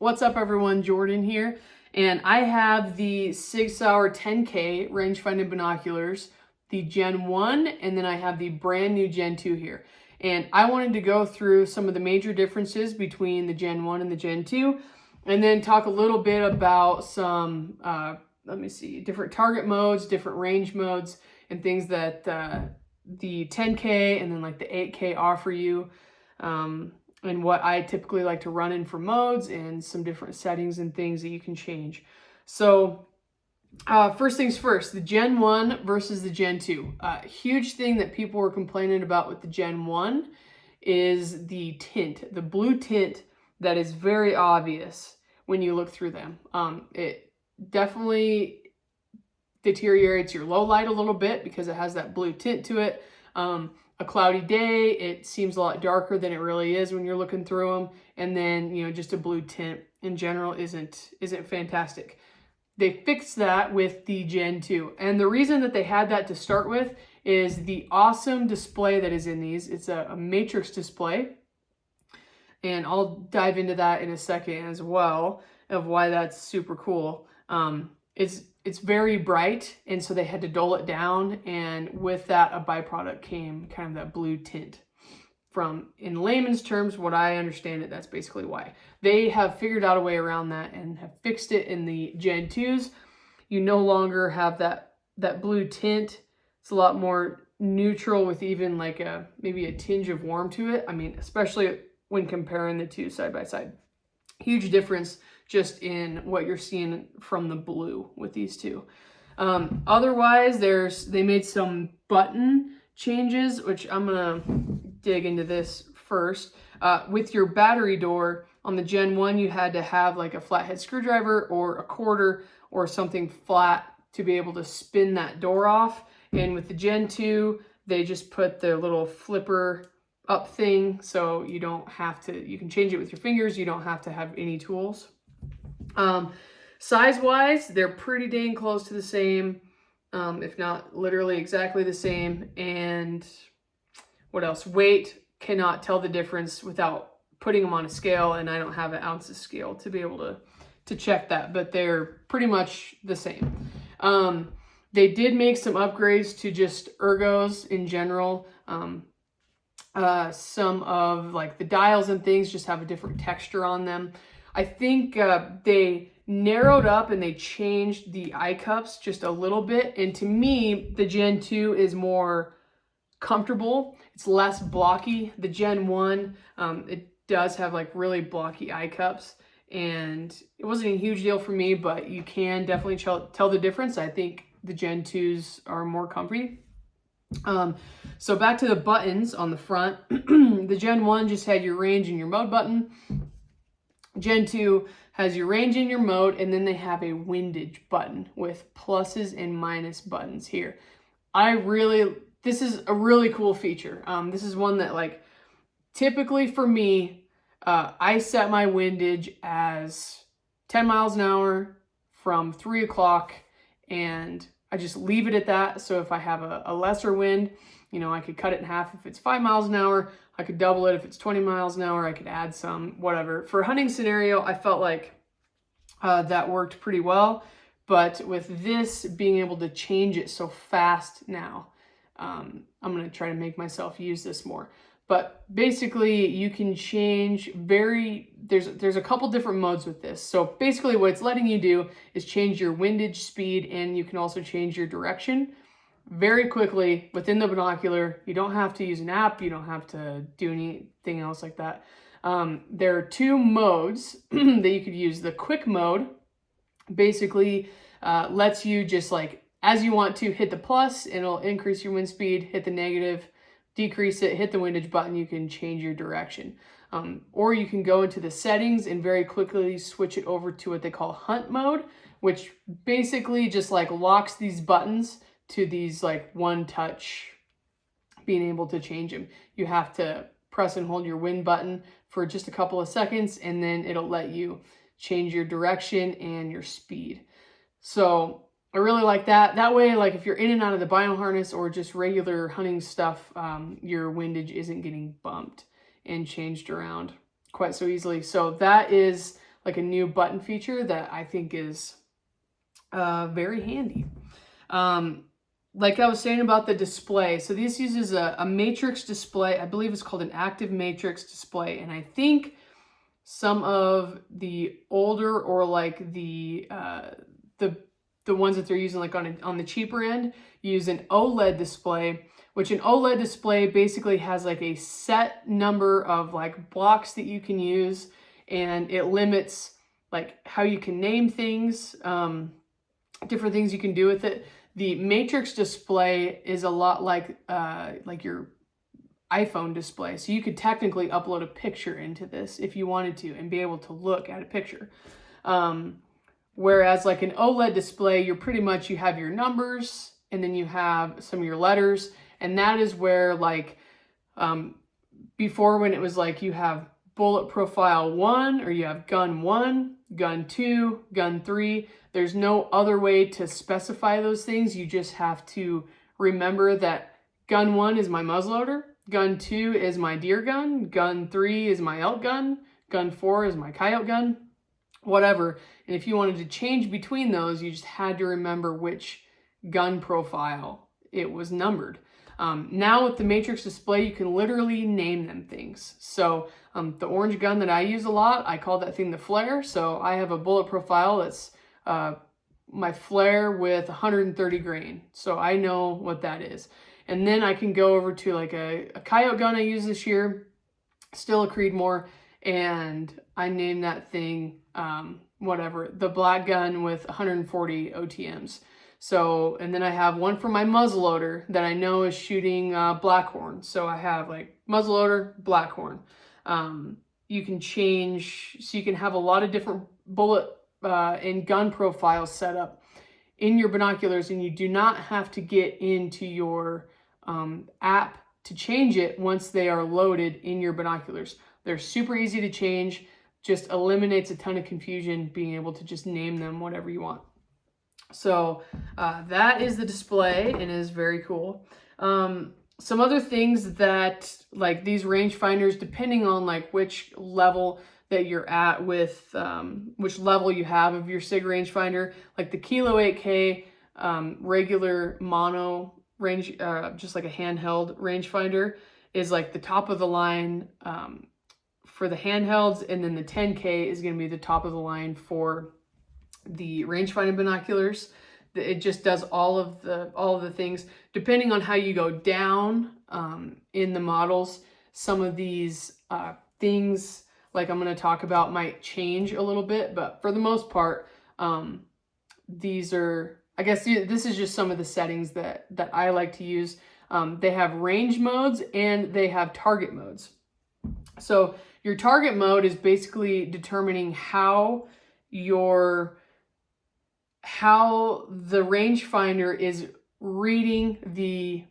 What's up everyone, Jordan here, and I have the Sauer 10K rangefinding binoculars, the Gen 1, and then I have the brand new Gen 2 here. And I wanted to go through some of the major differences between the Gen 1 and the Gen 2, and then talk a little bit about some, different target modes, different range modes, and things that the 10K and then like the 8K offer you. And what I typically like to run in for modes and some different settings and things that you can change. So first things first, the Gen 1 versus the Gen 2. Huge thing that people were complaining about with the Gen 1 is the tint, the blue tint that is very obvious when you look through them. It definitely deteriorates your low light a little bit because it has that blue tint to it. A cloudy day, it seems a lot darker than it really is when you're looking through them. And then, just a blue tint in general isn't fantastic. They fixed that with the Gen 2. And the reason that they had that to start with is the awesome display that is in these. It's a matrix display. And I'll dive into that in a second as well, of why that's super cool. It's very bright, and so they had to dull it down, and with that, a byproduct came kind of that blue tint. From, in layman's terms, what I understand it, that's basically why. They have figured out a way around that and have fixed it in the Gen 2s. You no longer have that blue tint. It's a lot more neutral with even like maybe a tinge of warm to it. I mean, especially when comparing the two side by side. Huge difference just in what you're seeing from the blue with these two. Otherwise, they made some button changes, which I'm gonna dig into this first. With your battery door, on the Gen 1, you had to have like a flathead screwdriver or a quarter or something flat to be able to spin that door off. And with the Gen 2, they just put the little flipper up thing, so you don't have to, you can change it with your fingers, you don't have to have any tools. Size-wise, they're pretty dang close to the same, if not literally exactly the same. And what else? Weight, cannot tell the difference without putting them on a scale, and I don't have an ounces scale to be able to check that, but they're pretty much the same. They did make some upgrades to just ergos in general. Some of like the dials and things just have a different texture on them. I think they narrowed up and they changed the eye cups just a little bit. And to me, the Gen 2 is more comfortable. It's less blocky. The Gen 1, it does have like really blocky eye cups. And it wasn't a huge deal for me, but you can definitely tell the difference. I think the Gen 2s are more comfy. So back to the buttons on the front. The Gen 1 just had your range and your mode button. Gen 2 has your range and your mode, and then they have a windage button with pluses and minus buttons here. This is a really cool feature. This is one that, like, typically for me, I set my windage as 10 miles an hour from 3 o'clock, and I just leave it at that. So if I have a lesser wind, I could cut it in half if it's 5 miles an hour. I could double it if it's 20 miles an hour. I could add some, whatever. For a hunting scenario, I felt like that worked pretty well. But with this being able to change it so fast now, I'm going to try to make myself use this more. But basically, you can change there's a couple different modes with this. So basically what it's letting you do is change your windage speed, and you can also change your direction very quickly within the binocular. You don't have to use an app. You don't have to do anything else like that. There are two modes that you could use. The quick mode basically lets you just, like, as you want to, hit the plus, and it'll increase your wind speed, hit the negative, decrease it, hit the windage button, you can change your direction. Or you can go into the settings and very quickly switch it over to what they call hunt mode, which basically just like locks these buttons to these like one touch, being able to change them. You have to press and hold your wind button for just a couple of seconds, and then it'll let you change your direction and your speed. So I really like that. That way, like if you're in and out of the bino harness or just regular hunting stuff, your windage isn't getting bumped and changed around quite so easily. So that is like a new button feature that I think is very handy. Like I was saying about the display, so this uses a matrix display. I believe it's called an active matrix display, and I think some of the older, or like the ones that they're using like on the cheaper end, use an OLED display, which an OLED display basically has like a set number of like blocks that you can use, and it limits like how you can name things, different things you can do with it. The matrix display is a lot like your iPhone display. So you could technically upload a picture into this if you wanted to and be able to look at a picture. Whereas like an OLED display, you have your numbers, and then you have some of your letters. And that is where like, before, when it was like you have bullet profile 1, or you have gun 1, gun 2, gun 3, there's no other way to specify those things. You just have to remember that gun 1 is my muzzleloader, gun 2 is my deer gun, gun 3 is my elk gun, gun 4 is my coyote gun, whatever. And if you wanted to change between those, you just had to remember which gun profile it was numbered. Now with the matrix display, you can literally name them things. So the orange gun that I use a lot, I call that thing the flare. So I have a bullet profile that's my flare with 130 grain. So I know what that is. And then I can go over to like a coyote gun I use this year, still a Creedmoor, and I name that thing, whatever, the black gun with 140 OTMs. So, and then I have one for my muzzleloader that I know is shooting blackhorn. So I have like muzzleloader, blackhorn. You can change, so you can have a lot of different bullet and gun profiles set up in your binoculars, and you do not have to get into your app to change it once they are loaded in your binoculars. They're super easy to change, just eliminates a ton of confusion being able to just name them whatever you want. So that is the display, and is very cool. Some other things that like these rangefinders, depending on like which level that you're at with which level you have of your SIG rangefinder, like the Kilo 8K regular mono range, just like a handheld rangefinder, is like the top of the line for the handhelds, and then the 10K is going to be the top of the line for the rangefinding binoculars. It just does all of the things. Depending on how you go down in the models, some of these things like I'm going to talk about might change a little bit, but for the most part, these are, I guess this is just some of the settings that I like to use. They have range modes and they have target modes. So your target mode is basically determining how the rangefinder is reading the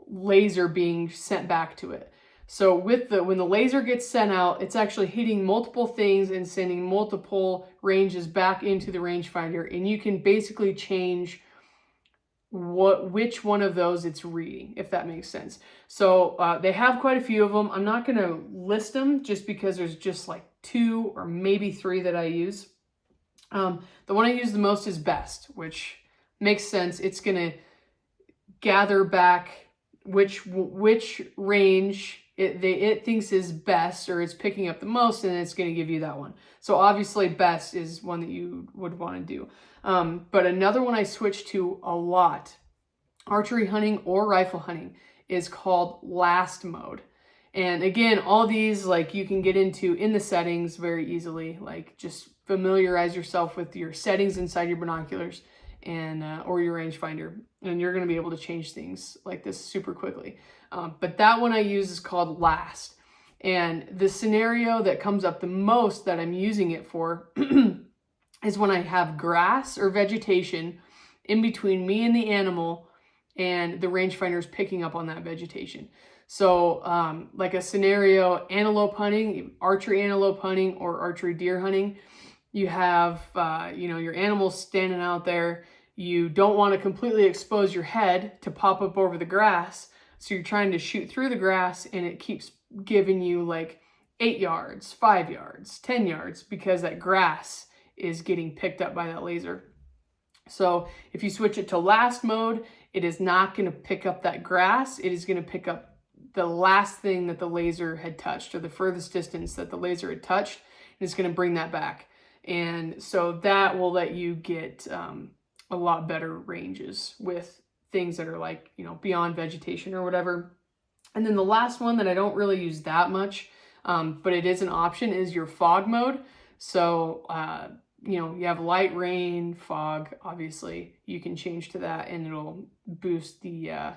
laser being sent back to it. So when the laser gets sent out, it's actually hitting multiple things and sending multiple ranges back into the rangefinder, and you can basically change which one of those it's reading, if that makes sense. So they have quite a few of them. I'm not going to list them just because there's just like 2 or maybe 3 that I use. The one I use the most is best, which makes sense. It's going to gather back which range it thinks is best, or it's picking up the most, and it's going to give you that one. So obviously best is one that you would want to do. But another one I switch to a lot, archery hunting or rifle hunting, is called last mode. And again, all these like you can get into in the settings very easily. Like just familiarize yourself with your settings inside your binoculars and or your rangefinder, and you're going to be able to change things like this super quickly. But that one I use is called last. And the scenario that comes up the most that I'm using it for is when I have grass or vegetation in between me and the animal, and the rangefinder is picking up on that vegetation. So like a scenario, antelope hunting, archery antelope hunting or archery deer hunting, you have your animals standing out there. You don't want to completely expose your head to pop up over the grass. So you're trying to shoot through the grass, and it keeps giving you like 8 yards, 5 yards, 10 yards, because that grass is getting picked up by that laser. So if you switch it to last mode, it is not going to pick up that grass. It is going to pick up the last thing that the laser had touched, or the furthest distance that the laser had touched, and it's going to bring that back. And so that will let you get a lot better ranges with things that are like, you know, beyond vegetation or whatever. And then the last one that I don't really use that much, but it is an option, is your fog mode. So, you know, you have light, rain, fog, obviously you can change to that, and it'll boost the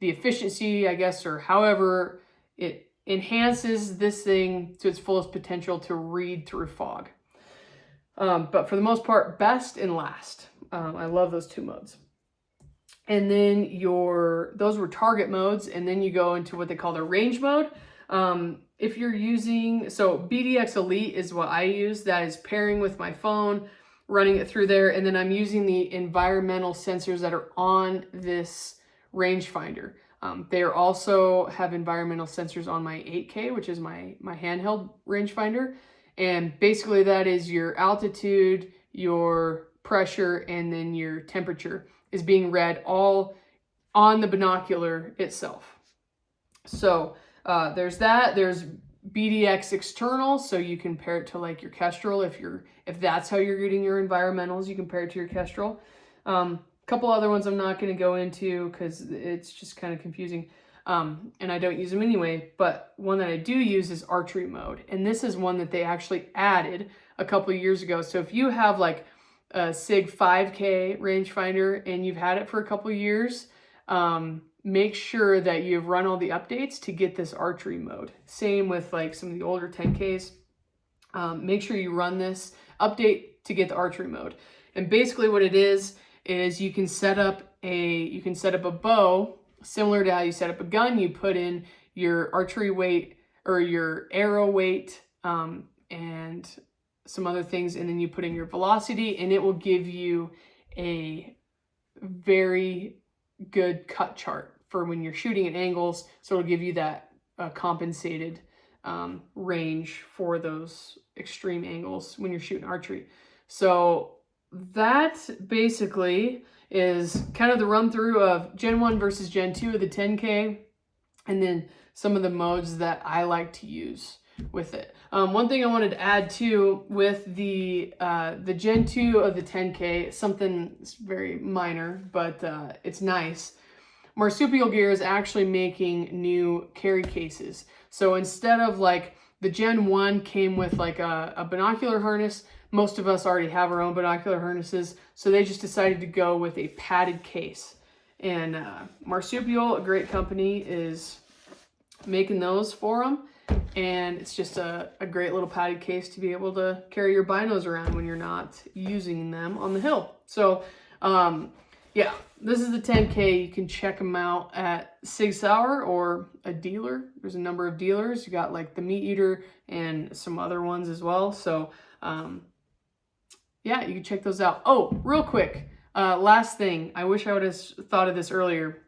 efficiency, I guess, or however it enhances this thing to its fullest potential to read through fog. But for the most part, best and last. I love those two modes. And then those were target modes, and then you go into what they call the range mode. If you're using, so BDX Elite is what I use. That is pairing with my phone, running it through there, and then I'm using the environmental sensors that are on this rangefinder. They also have environmental sensors on my 8K, which is my handheld rangefinder. And basically that is your altitude, your pressure, and then your temperature is being read all on the binocular itself. So there's that. There's BDX external, so you can pair it to like your Kestrel. If that's how you're reading your environmentals, you can pair it to your Kestrel. Couple other ones I'm not going to go into because it's just kind of confusing, and I don't use them anyway. But one that I do use is archery mode, and this is one that they actually added a couple of years ago. So if you have like a SIG 5K rangefinder and you've had it for a couple of years, make sure that you've run all the updates to get this archery mode. Same with like some of the older 10Ks. Make sure you run this update to get the archery mode. And basically what it is you can set up a bow similar to how you set up a gun. You put in your archery weight or your arrow weight, and some other things, and then you put in your velocity, and it will give you a very good cut chart for when you're shooting at angles. So it'll give you that compensated range for those extreme angles when you're shooting archery. So that basically is kind of the run through of Gen 1 versus Gen 2 of the 10K, and then some of the modes that I like to use with it. One thing I wanted to add too with the Gen 2 of the 10K, something very minor, but it's nice. Marsupial Gear is actually making new carry cases. So instead of like the Gen 1 came with like a binocular harness, most of us already have our own binocular harnesses, so they just decided to go with a padded case. And Marsupial, a great company, is making those for them. And it's just a great little padded case to be able to carry your binos around when you're not using them on the hill. So yeah, this is the 10K. You can check them out at Sig Sauer or a dealer. There's a number of dealers. You got like the Meat Eater and some other ones as well. So yeah, you can check those out. Oh, real quick, last thing. I wish I would have thought of this earlier.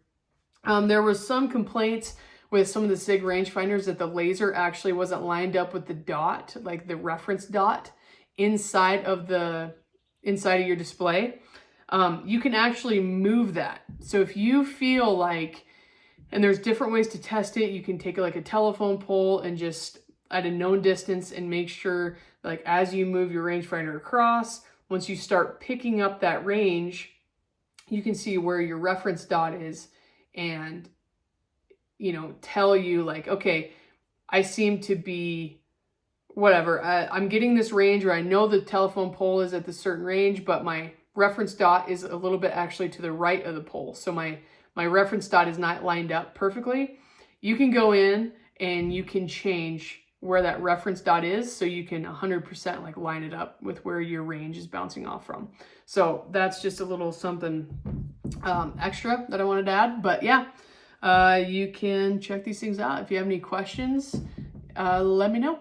There was some complaints with some of the SIG rangefinders that the laser actually wasn't lined up with the dot, like the reference dot inside of your display. You can actually move that. So if you feel like, and there's different ways to test it, you can take like a telephone pole and just at a known distance and make sure, like as you move your rangefinder across, once you start picking up that range, you can see where your reference dot is and, you know, tell you like, okay, I seem to be whatever, I'm getting this range, or I know the telephone pole is at the certain range, but my reference dot is a little bit actually to the right of the pole. So my reference dot is not lined up perfectly. You can go in and you can change where that reference dot is, so you can 100% like line it up with where your range is bouncing off from. So that's just a little something extra that I wanted to add. But yeah, you can check these things out. If you have any questions, let me know.